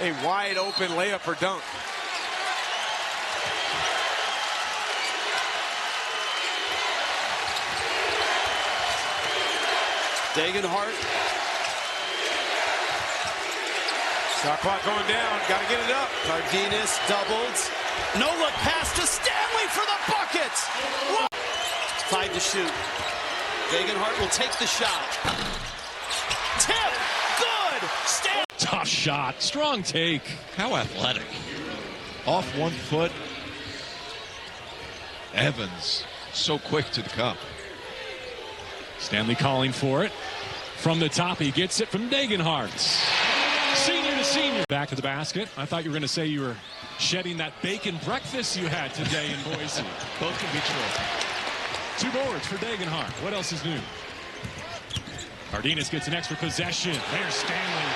a wide open layup for dunk. Degenhart. Shot clock going down. Got to get it up. Cardenas doubled. No look pass to Stanley for the bucket. 5 to shoot. Degenhart will take the shot. Tip. Good. Stanley. Tough shot. Strong take. How athletic. Off 1 foot. Evans so quick to the cup. Stanley calling for it. From the top, he gets it from Degenhart. Senior to senior. Back to the basket. I thought you were going to say you were shedding that bacon breakfast you had today in Boise. Both can be true. 2 boards for Degenhart. What else is new? Cardenas gets an extra possession. There's Stanley.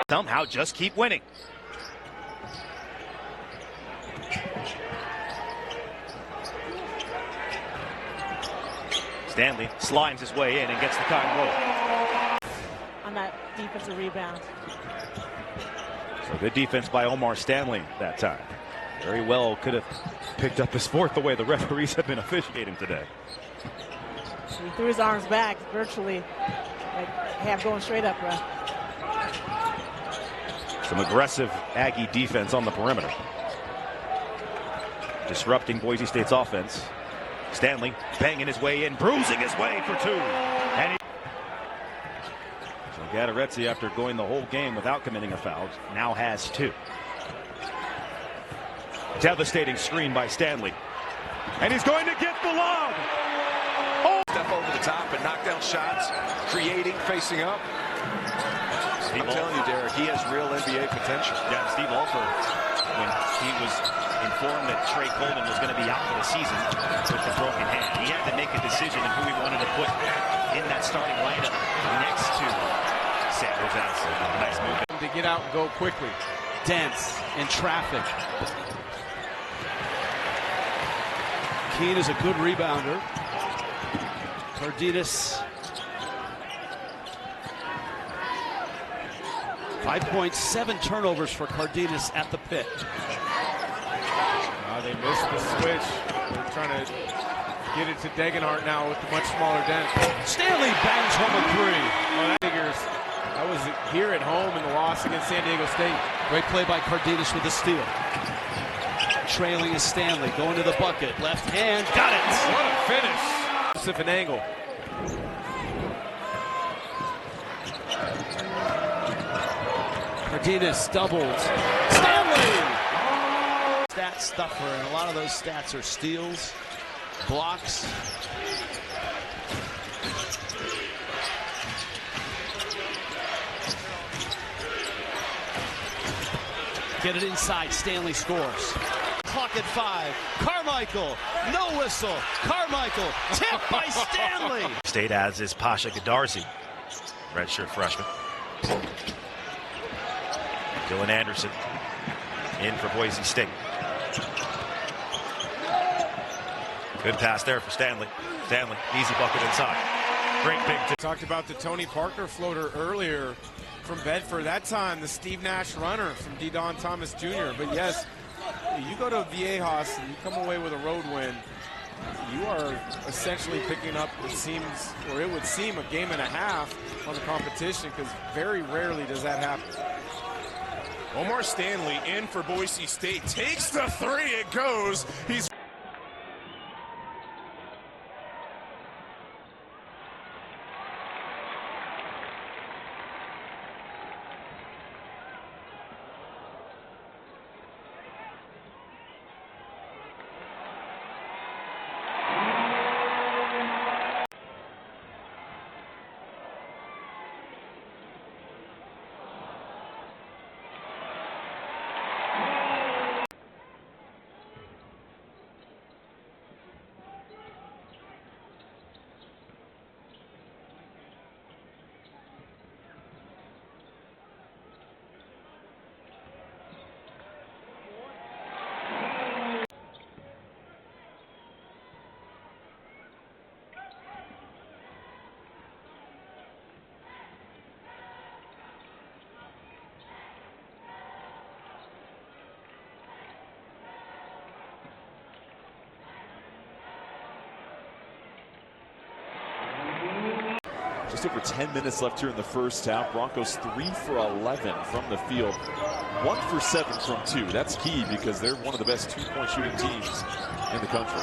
Somehow just keep winning. Stanley slimes his way in and gets the kind roll. On that defensive rebound. So good defense by Omar Stanley that time. Very well could have picked up his 4th the way the referees have been officiating today. He threw his arms back, virtually like half going straight up, bro. Some aggressive Aggie defense on the perimeter. Disrupting Boise State's offense. Stanley banging his way in, bruising his way for 2. And so Gadarezzi, after going the whole game without committing a foul, now has 2. Devastating screen by Stanley. And he's going to get the lob. Oh. Step over the top and knock down shots, creating, facing up. I'm telling you, Derek, he has real NBA potential. Yeah, Steve Alford, when he was informed that Trey Coleman was going to be out for the season with a broken hand, he had to make a decision on who he wanted to put in that starting lineup next to San Jose. Nice move. To get out and go quickly. Dense in traffic. Keene is a good rebounder. Cardenas. 5.7 turnovers for Cardenas at the pit. They missed the switch. They're trying to get it to Degenhart now with a much smaller dent. Stanley bangs home a 3. Well, that figures that was here at home in the loss against San Diego State. Great play by Cardenas with the steal. Trailing is Stanley, going to the bucket. Left hand, got it! What a finish. Specific angle. Cardenas doubles. Stanley! Stat stuffer, and a lot of those stats are steals, blocks. Get it inside, Stanley scores. Clock at 5. Carmichael, no whistle. Carmichael, tipped by Stanley. State as is Pasha Gadarzi, redshirt freshman. Dylan Anderson in for Boise State. Good pass there for Stanley. Stanley, easy bucket inside. Great big. Talked about the Tony Parker floater earlier from Bedford. That time, the Steve Nash runner from D. Don Thomas Jr. But yes, you go to Viejas and you come away with a road win, you are essentially picking up, it seems, or it would seem, a game and a half on the competition, because very rarely does that happen. Omar Stanley in for Boise State. Takes the three. It goes. He's just over 10 minutes left here in the first half. Broncos 3 for 11 from the field. 1 for 7 from 2. That's key because they're one of the best two-point shooting teams in the country.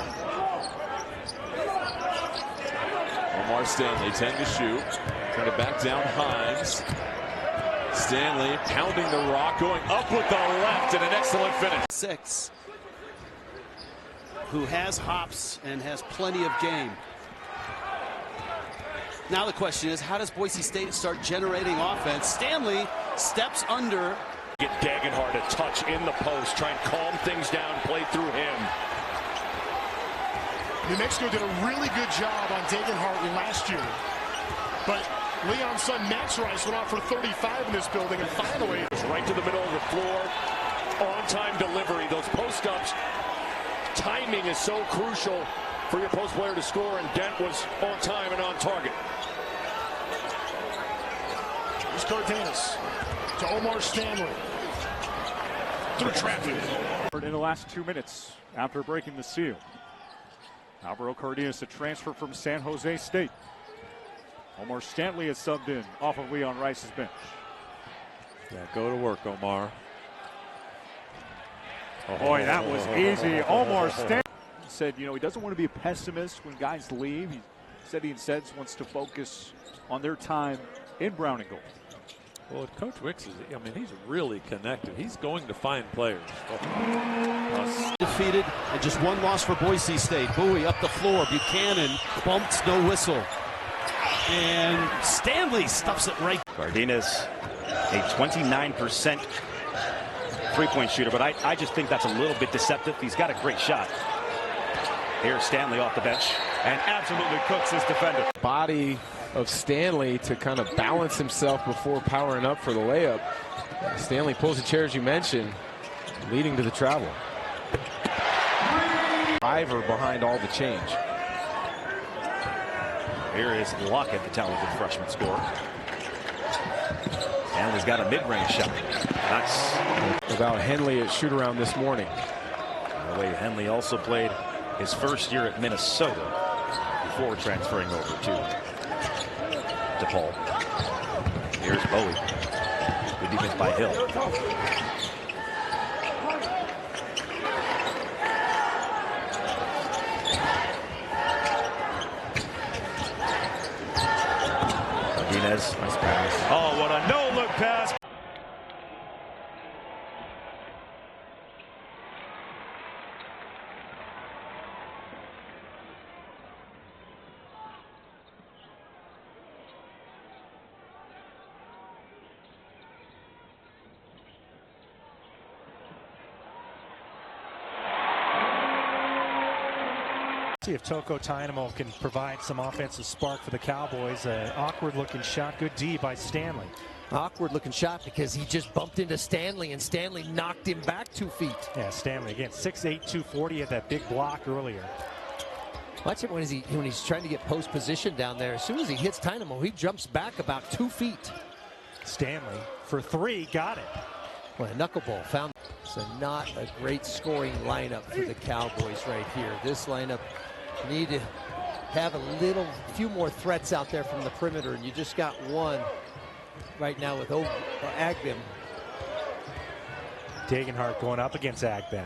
Omar Stanley, 10 to shoot. Trying to back down Himes. Stanley pounding the rock, going up with the left, and an excellent finish. 6, who has hops and has plenty of game. Now the question is, how does Boise State start generating offense? Stanley steps under. Get Dagenhart a touch in the post, try and calm things down, play through him. New Mexico did a really good job on Dagenhart last year, but Leon's son Max Rice went out for 35 in this building, and finally It's right to the middle of the floor, on-time delivery. Those post-ups, timing is so crucial for your post player to score, and Dent was on time and on target. here's Cardenas to Omar Stanley. Through traffic. In the last 2 minutes after breaking the seal. Alvaro Cardenas, a transfer from San Jose State. Omar Stanley is subbed in off of Leon Rice's bench. Yeah, go to work, Omar. Boy, that was easy. Omar Stanley said, you know, he doesn't want to be a pessimist when guys leave. He said he instead wants to focus on their time in brown and gold. Well, Coach Wicks is, I mean, he's really connected. He's going to find players. Defeated, and just one loss for Boise State. Bowie up the floor. Buchanan bumps, no whistle. And Stanley stuffs it right. Cardenas, a 29% three-point shooter, but I just think that's a little bit deceptive. He's got a great shot. Here's Stanley off the bench and absolutely cooks his defender. Body of Stanley to kind of balance himself before powering up for the layup. Stanley pulls the chair, as you mentioned, leading to the travel. Driver behind all the change. Here is Lockett, the talented freshman scorer. Stanley's got a mid-range shot. That's about Henley at shoot-around this morning. By the way, Henley also played his first year at Minnesota before transferring over to DePaul. Here's Bowie. Good defense by Hill. Martinez. Nice pass. Oh, what a no-look pass. See if Toko Dynamo can provide some offensive spark for the Cowboys. Awkward looking shot, good D by Stanley. Awkward looking shot because he just bumped into Stanley and Stanley knocked him back 2 feet. Yeah, Stanley again, 6'8", 240, had that big block earlier. Watch it when he's trying to get post position down there. As soon as he hits Dynamo, he jumps back about 2 feet. Stanley for three, got it. Well, a knuckleball found. So not a great scoring lineup for the Cowboys right here. This lineup need to have a few more threats out there from the perimeter, and you just got one right now with Agbem. Degenhart going up against Agbem.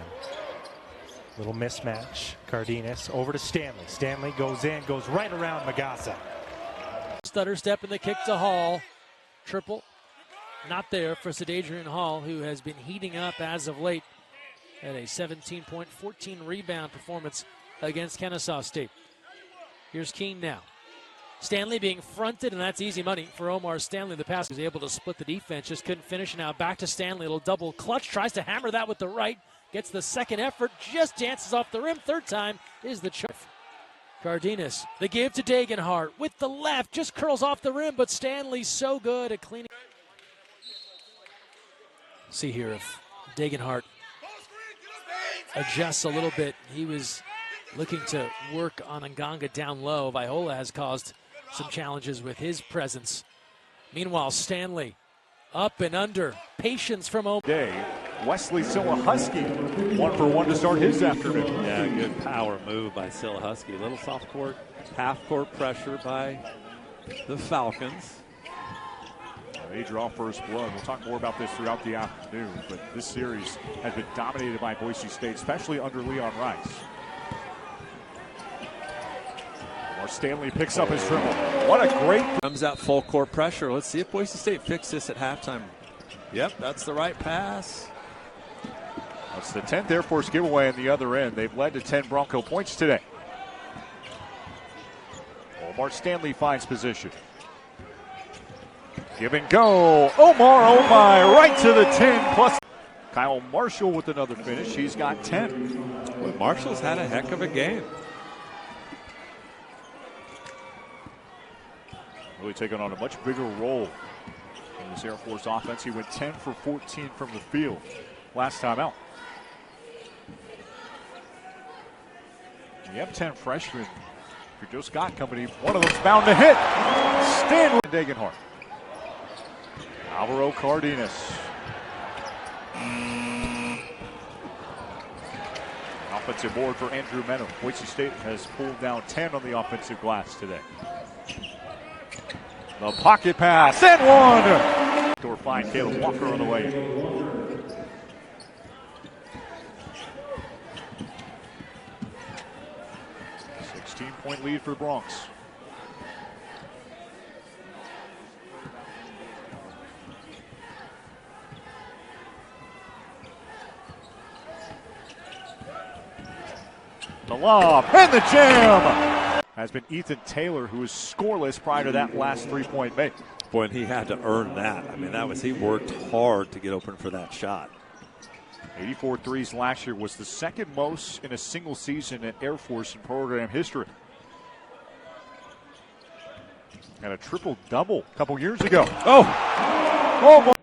Little mismatch. Cardenas over to Stanley. Stanley goes in, goes right around Magassa. Stutter step in the kick to Hall. Triple. Not there for Sadadrian Hall, who has been heating up as of late at a 17-point, 14-rebound performance against Kennesaw State. Here's Keene now. Stanley being fronted, and that's easy money for Omar Stanley. The pass was able to split the defense, just couldn't finish. Now back to Stanley, a little double clutch, tries to hammer that with the right, gets the second effort, just dances off the rim. Third time is the charge. Cardenas, the give to Degenhart with the left, just curls off the rim, but Stanley's so good at cleaning. See here if Degenhart adjusts a little bit. He was looking to work on Nganga down low. Viola has caused some challenges with his presence. Meanwhile, Stanley up and under. Patience from Omar. Wesley Silahusky, 1 for 1 to start his afternoon. Yeah, good power move by Silahusky. Little soft court, half court pressure by the Falcons. They draw first blood. We'll talk more about this throughout the afternoon, but this series has been dominated by Boise State, especially under Leon Rice. Or Stanley picks up his dribble. What a great... Comes out full court pressure. Let's see if Boise State fixes this at halftime. Yep, that's the right pass. That's the 10th Air Force giveaway on the other end. They've led to 10 Bronco points today. Omar Stanley finds position. Give and go. Omar, oh my, right to the 10 plus. Kyle Marshall with another finish. He's got 10. Well, Marshall's had a heck of a game. Really taking on a much bigger role in this Air Force offense. He went 10 for 14 from the field last time out. You have 10 freshmen. For Joe Scott Company, one of them's bound to hit. Stanley Degenhart. Alvaro Cardenas. Offensive board for Andrew Meadow. Boise State has pulled down 10 on the offensive glass today. The pocket pass and one. Door find Caleb Walker on the way. A 16-point lead for the Bronx. The lob and the jam has been Ethan Taylor, who was scoreless prior to that last three-point make. Boy, and he had to earn that. I mean, he worked hard to get open for that shot. 84 threes last year was the second most in a single season at Air Force in program history. And a triple-double a couple years ago. Oh boy.